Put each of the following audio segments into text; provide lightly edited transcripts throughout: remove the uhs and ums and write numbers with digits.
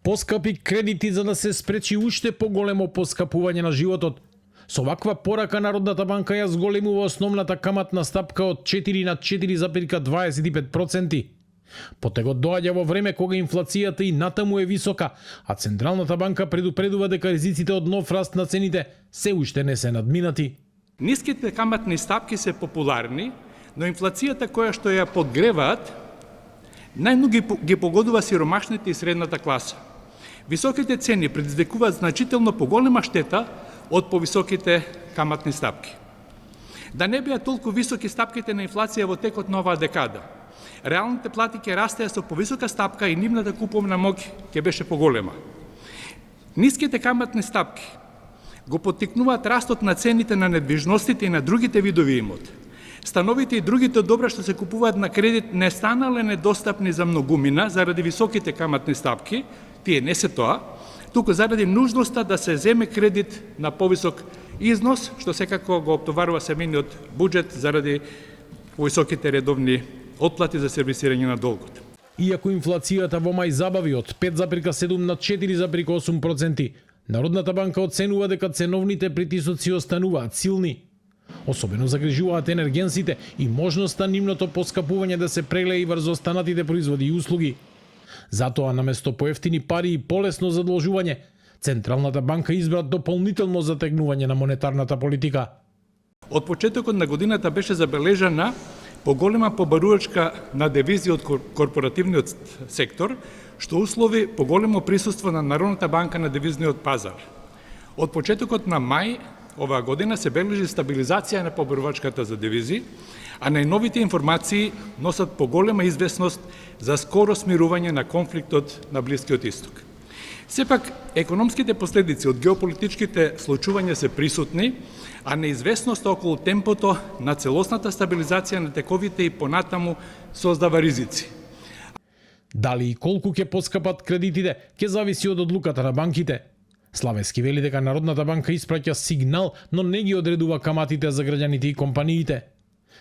Поскапи кредити за да се спречи уште поголемо поскапување на животот. Со ваква порака Народната банка ја зголемува основната каматна стапка од 4 на 4,25%. Потегот доаѓа во време кога инфлацијата и натаму е висока, а Централната банка предупредува дека ризиците од нов раст на цените се уште не се надминати. Ниските каматни стапки се популарни, но инфлацијата која што ја подгреваат најмногу ги погодува сиромашните и средната класа. Високите цени предизвикуваат значително поголема штета од повисоките каматни стапки. Да не беа толку високи стапките на инфлација во текот на оваа декада, реалните плати ќе растеа со повисока стапка и нивната куповна моќ ќе беше поголема. Ниските каматни стапки го поттикнуваат растот на цените на недвижностите и на другите видови имот. Становите и другите добра што се купуваат на кредит не станале недостапни за многумина заради високите каматни стапки, тие не се тоа, туку заради нужноста да се земе кредит на повисок износ, што секако го оптоварува семејниот буџет заради повисоките редовни отплати за сервисирање на долгот. Иако инфлацијата во мај забави од 5,7 на 4,8%, Народната банка оценува дека ценовните притисоци остануваат силни. Особено загрижуваат енергенсите и можноста нивното поскапување да се прелее врз останатите производи и услуги. Затоа, наместо поевтини пари и полесно задолжување, Централната банка избра дополнително затегнување на монетарната политика. Од почетокот на годината беше забележана поголема побарувачка на девизи од корпоративниот сектор, што услови поголемо присуство на Народната банка на девизниот пазар. Од почетокот на мај оваа година се бележи стабилизација на побарувачката за девизи, а најновите информации носат поголема известност за скоро смирување на конфликтот на Блискиот Исток. Сепак, економските последици од геополитичките случувања се присутни, а неизвестност околу темпото на целосната стабилизација на тековите и понатаму создава ризици. Дали и колку ќе поскапат кредитите, ќе зависи од одлуката на банките. Славески вели дека Народната банка испраќа сигнал, но не ги одредува каматите за граѓаните и компаниите.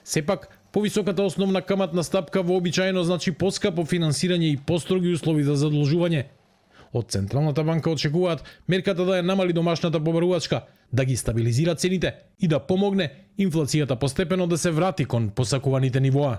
Сепак, повисоката основна каматна стапка вообичаено значи поскапо финансирање и построги услови за задолжување. Од Централната банка очекуваат мерката да ја намали домашната побарувачка, да ги стабилизира цените и да помогне инфлацијата постепено да се врати кон посакуваните нивоа.